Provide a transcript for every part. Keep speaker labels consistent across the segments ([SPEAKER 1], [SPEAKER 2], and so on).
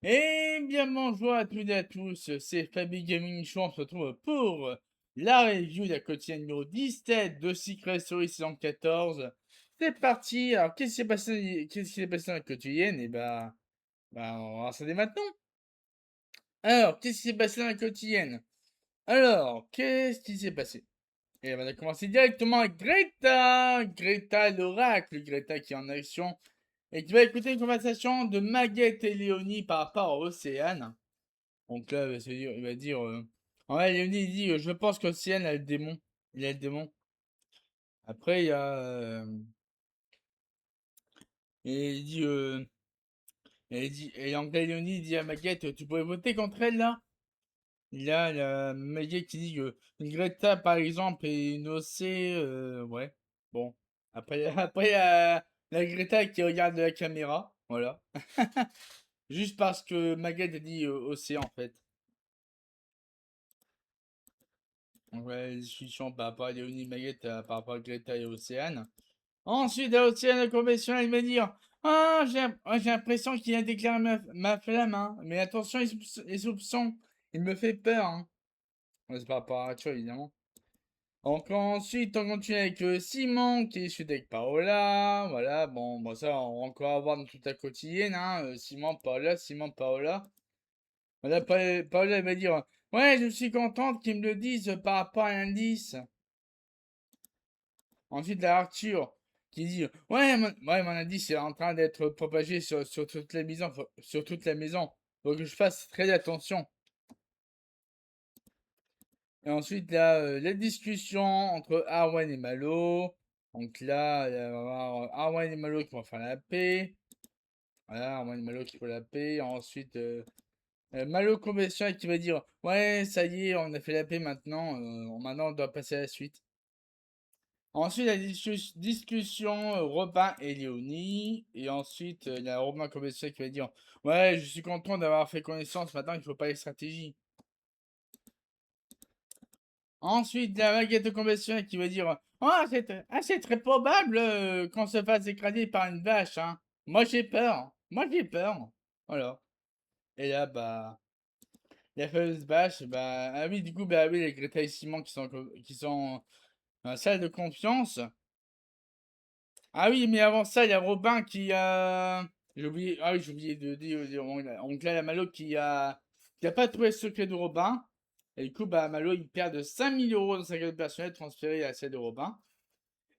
[SPEAKER 1] Et bien bonjour à toutes et à tous, c'est Fabi Gaming Show, on se retrouve pour la review de la quotidienne numéro 17 de Secret Story saison 14. C'est parti, alors qu'est-ce qui s'est passé dans la quotidienne? On va voir ça dès maintenant. Alors, qu'est-ce qui s'est passé dans la quotidienne? Alors, qu'est-ce qui s'est passé? Et on va commencer directement avec Greta l'oracle, Greta qui est en action et qui va écouter une conversation de Maguette et Léonie par rapport à Océane. Donc là, il va dire, en vrai, Léonie, il dit, je pense qu'Océane a le démon. Il a le démon. Après, il y a, et il dit, et donc là, Léonie dit à Maguette, tu pourrais voter contre elle, là? Là, il y a Maguette qui dit que une Greta, par exemple, et une Océ, ouais. Bon. Après, il y a la Greta qui regarde la caméra. Voilà. Juste parce que Maguette a dit Océan, en fait. Donc, ouais, la discussion par rapport à Léonie Maguette, par rapport à Greta et Océane. Ensuite, à Océane conventionnel, il va dire ah, j'ai l'impression qu'il a déclaré ma flamme, hein. Mais attention, les soupçons, il me fait peur, hein. Ouais, c'est par rapport à Arthur, évidemment. Donc, ensuite, on continue avec Simon qui est suite avec Paola. Voilà, bon, ça, on va encore avoir dans toute la quotidienne, hein. Simon, Paola, Simon, Paola. Voilà, Paola, elle va dire ouais, je suis contente qu'ils me le disent par rapport à l'indice. Ensuite, la Arthur qui dit mon indice est en train d'être propagé sur toute la maison. Sur toute la maison. Faut que je fasse très attention. Et ensuite, là, la discussion entre Arwen et Malo. Donc là, il va y avoir Arwen et Malo qui vont faire la paix. Voilà, Arwen et Malo qui font la paix. Ensuite, Malo convention qui va dire ouais, ça y est, on a fait la paix maintenant. Maintenant, on doit passer à la suite. Ensuite, la discussion Robin et Léonie. Et ensuite, il y a Robin Commercial qui va dire ouais, je suis content d'avoir fait connaissance. Maintenant, il faut pas les stratégies. Ensuite, la baguette conventionnelle qui va dire c'est très probable qu'on se fasse écraser par une vache. Hein. Moi, j'ai peur. Moi, j'ai peur. Voilà. Et là, la fameuse vache, ah oui, du coup, bah oui, les Greta et Simon qui sont dans la salle de confiance. Ah oui, mais avant ça, il y a Robin qui a. J'ai oublié. Ah oui, j'ai oublié de dire. Donc là, il y a Malo qui a pas trouvé le secret de Robin. Et du coup, Malo, il perd de 5000 € dans sa carte personnelle transférée à celle de Robin.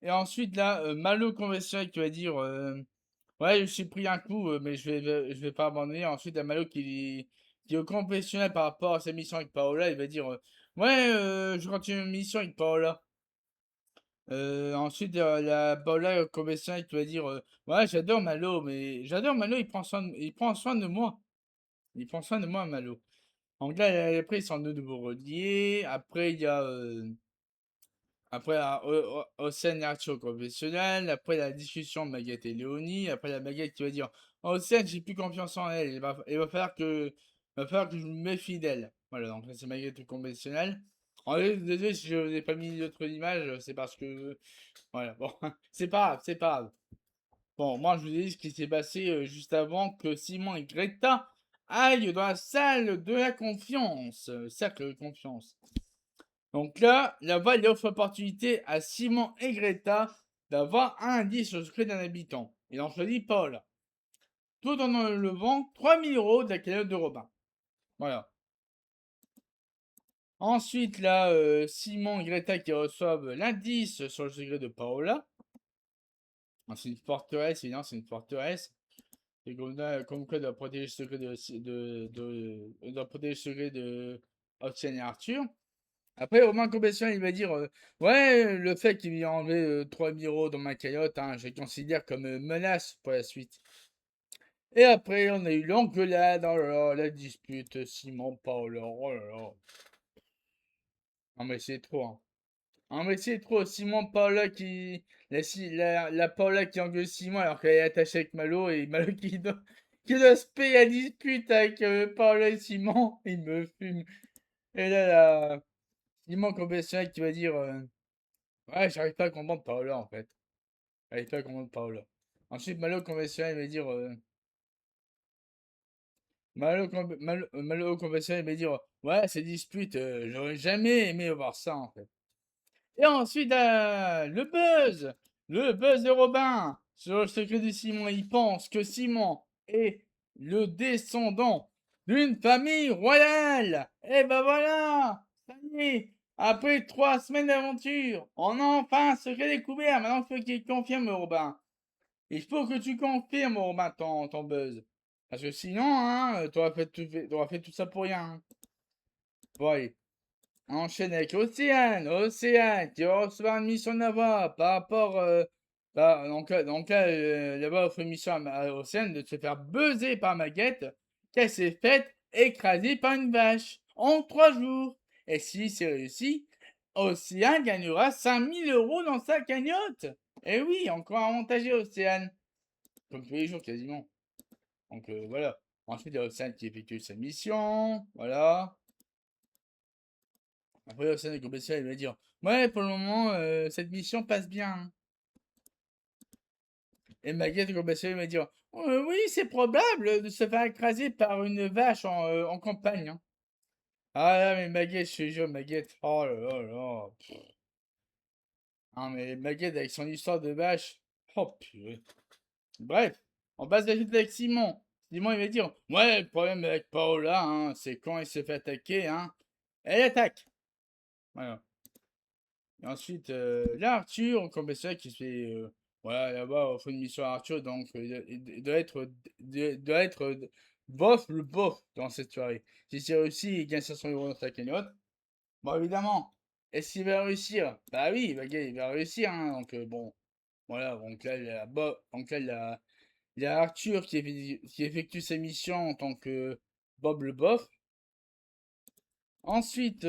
[SPEAKER 1] Et ensuite, là, Malo conventionnel qui va dire ouais, je suis pris un coup, mais je vais pas abandonner. Ensuite, il y a Malo qui est au confessionnel par rapport à sa mission avec Paola. Il va dire ouais, je continue une mission avec Paola. Ensuite, la Paola Comessin qui va dire ouais, j'adore Malo, mais j'adore Malo, il prend soin de moi. Il prend soin de moi, Malo. Donc là, après, ils sont de nouveau reliés. Après, il y a. Après, Océane et Arthur au confessionnel. Après, la discussion de Maguette et Léonie. Après, la Maguette qui va dire Océane, j'ai plus confiance en elle. Il va falloir que je me méfie d'elle. Voilà, donc là, c'est Maguette au confessionnel. Désolé si je n'ai pas mis d'autres images, c'est parce que voilà, bon, c'est pas grave, c'est pas grave. Bon, moi je vous ai dit ce qui s'est passé juste avant que Simon et Greta aillent dans la salle de la confiance, cercle de confiance. Donc là, là-bas, il offre l'opportunité à Simon et Greta d'avoir un indice sur le secret d'un habitant. Il en choisit Paul, tout en enlevant 3000 € de la cagnotte de Robin. Voilà. Ensuite, là, Simon et Greta qui reçoivent l'indice sur le secret de Paola. C'est une forteresse, évidemment, c'est une forteresse. Et comme quoi doit protéger le secret doit protéger le secret de Oxane et Arthur. Après, Romain Combestion, il va dire ouais, le fait qu'il ait enlevé 3000 € dans ma cagnotte, hein, je le considère comme menace pour la suite. Et après, on a eu l'engueulade, oh là là, la dispute, Simon, Paolo, oh là là. Non, mais c'est trop, hein. Non, mais c'est trop, Simon, Paola qui. La Paola qui engueule Simon alors qu'elle est attachée avec Malo et Malo qui doit se payer la dispute avec Paola et Simon, il me fume. Et là, Simon confessionnel qui va dire ouais, j'arrive pas à comprendre Paola en fait. J'arrive pas à comprendre Paola. Ensuite, Malo confessionnel il va dire Malo conventionnel va dire ouais, ces disputes, j'aurais jamais aimé voir ça en fait. Et ensuite, le buzz de Robin sur le secret de Simon. Il pense que Simon est le descendant d'une famille royale. Et ben voilà, ça y est, après 3 semaines d'aventure, on a enfin un secret découvert. Maintenant, il faut qu'il confirme, Robin. Il faut que tu confirmes, Robin, ton buzz. Parce que sinon, hein, t'auras fait tout ça pour rien. Hein. Bon, allez. On enchaîne avec Océane. Océane qui va recevoir une mission là-bas par rapport. Là-bas offre une mission à Océane de se faire buzzer par Maguette qu'elle s'est faite écraser par une vache en 3 jours. Et si c'est réussi, Océane gagnera 5 000 € dans sa cagnotte. Et oui, encore avantagé Océane. Comme tous les jours quasiment. Donc voilà. Ensuite, il y a Océane qui effectue sa mission. Voilà. Après, Océane et Compétition, il va dire ouais, pour le moment, cette mission passe bien. Hein. Et Maguette et Compétition, il va dire oui, c'est probable de se faire écraser par une vache en campagne. Hein. Ah là, mais Maguette, je te jure, Maguette. Oh là là là. Ah, mais Maguette avec son histoire de vache. Oh purée. Bref, on passe la suite avec Simon. Simon, il va dire ouais, le problème avec Paola, hein, c'est quand il se fait attaquer, hein, elle attaque. Voilà. Et ensuite, là, Arthur, comme c'est qui se fait. Voilà, là-bas, on fait une mission à Arthur, donc il doit être bof le bof dans cette soirée. Si c'est réussi, il gagne 500 € dans sa cagnotte. Bon, évidemment, est-ce qu'il va réussir? Bah oui, il va réussir, hein, donc bon. Voilà, donc là, il y a Arthur qui effectue sa mission en tant que Bob le bof. Ensuite,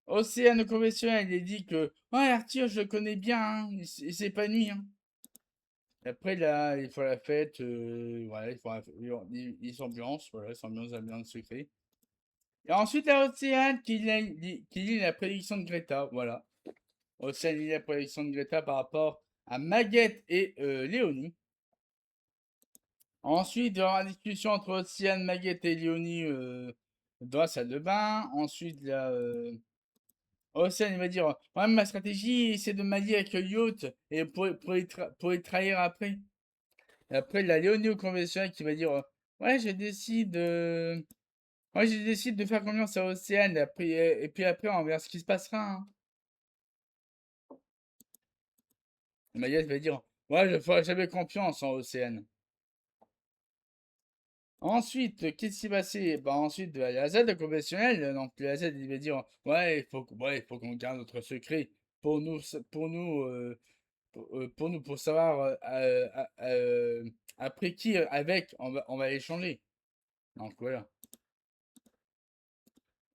[SPEAKER 1] Océane conventionnel, il dit que ouais, Arthur, je le connais bien, hein, il s'épanouit. Hein. Et après, là, il faut la fête, voilà, il s'ambiance, voilà, s'ambiance à bien de secret. Et ensuite, là, Océane qui lit la prédiction de Greta, voilà. Océane lit la prédiction de Greta par rapport à Maguette et Léonie. Ensuite, il y aura une discussion entre Océane, Maguette et Léonie dans la salle de bain. Ensuite, là, Océane, il va dire ouais, ma stratégie, c'est de m'allier avec le yacht et pour les trahir après. Et après, il y a Léonie au conventionnel qui va dire ouais, je décide de faire confiance à Océane. Et puis après, on verra ce qui se passera. Hein. Et Maguette va dire ouais, je ferai jamais confiance en Océane. Ensuite, qu'est-ce qui s'est passé? Bah ensuite, il y a la Z, le conventionnel. Donc la Z, il va dire ouais, il faut qu'on garde notre secret pour nous, pour nous, pour nous, pour savoir après qui, avec, on va échanger. Donc voilà.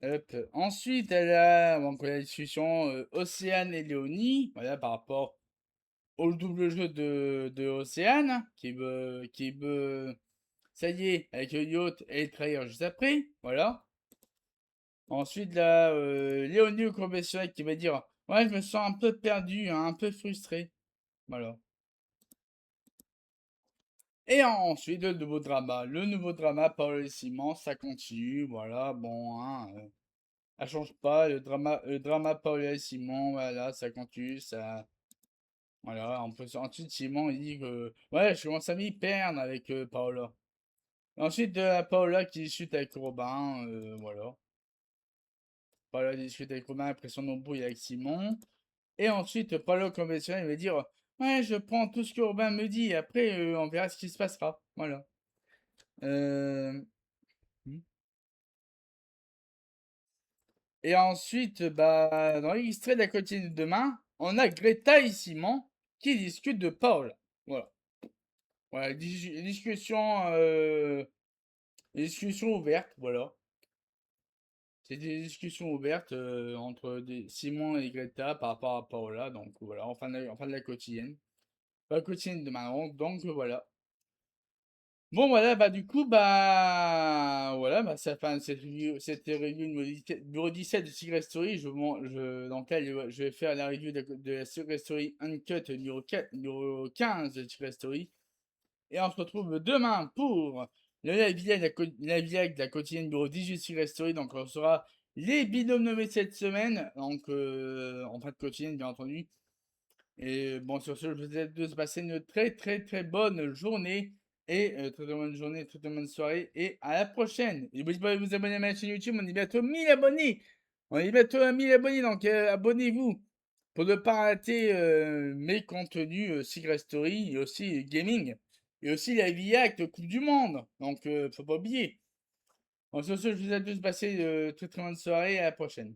[SPEAKER 1] Hop. Ensuite, donc, la discussion Océane et Léonie, voilà, par rapport au double jeu de Océane, qui veut, ça y est, avec le yacht et le trahir juste après, voilà. Ensuite, là, Léonie au conventionnel qui va dire ouais, je me sens un peu perdu, hein, un peu frustré. Voilà. Et ensuite, le nouveau drama. Le nouveau drama, Paul et Simon, ça continue. Voilà, bon, hein. Ça change pas. Le drama Paul et Simon, voilà, ça continue. Ça. Voilà, ensuite, Simon, il dit que. Ouais, je commence à m'y perdre avec Paola. Ensuite, Paola qui discute avec Robin, voilà. Paola discute avec Robin après son embrouille avec Simon. Et ensuite, Paola conventionnel, il va dire ouais, je prends tout ce que Robin me dit. Et après, on verra ce qui se passera. Voilà. Euh. hmm. Et ensuite, bah, dans l'extrait de la quotidienne de demain, on a Greta et Simon qui discutent de Paul. Voilà. Voilà, discussion ouverte, voilà. C'est des discussions ouvertes entre Simon et Greta par rapport à Paola. Donc voilà, en fin de la quotidienne. La quotidienne de demain, donc voilà. Bon voilà, bah du coup, bah voilà, bah ça fin de cette review numéro 17 de Secret Story. Dans lequel je vais faire la review de la Secret Story Uncut numéro 15 de Secret Story. Et on se retrouve demain pour le live vlog de la quotidienne numéro 18 Secret Story. Donc, on sera les binômes nommés cette semaine. Donc, en fin de quotidienne, bien entendu. Et bon, sur ce, je vous souhaite de se passer une très très très bonne journée. Et très très bonne journée, très très bonne soirée. Et à la prochaine. Et n'oubliez pas de vous abonner à ma chaîne YouTube. On est bientôt 1000 abonnés. On est bientôt à 1000 abonnés. Donc abonnez-vous pour ne pas rater mes contenus Secret Story et aussi gaming. Et aussi la vie acte Coupe du Monde. Donc faut pas oublier. Bon, sur ce, je vous souhaite de se passer une très très bonne soirée. Et à la prochaine.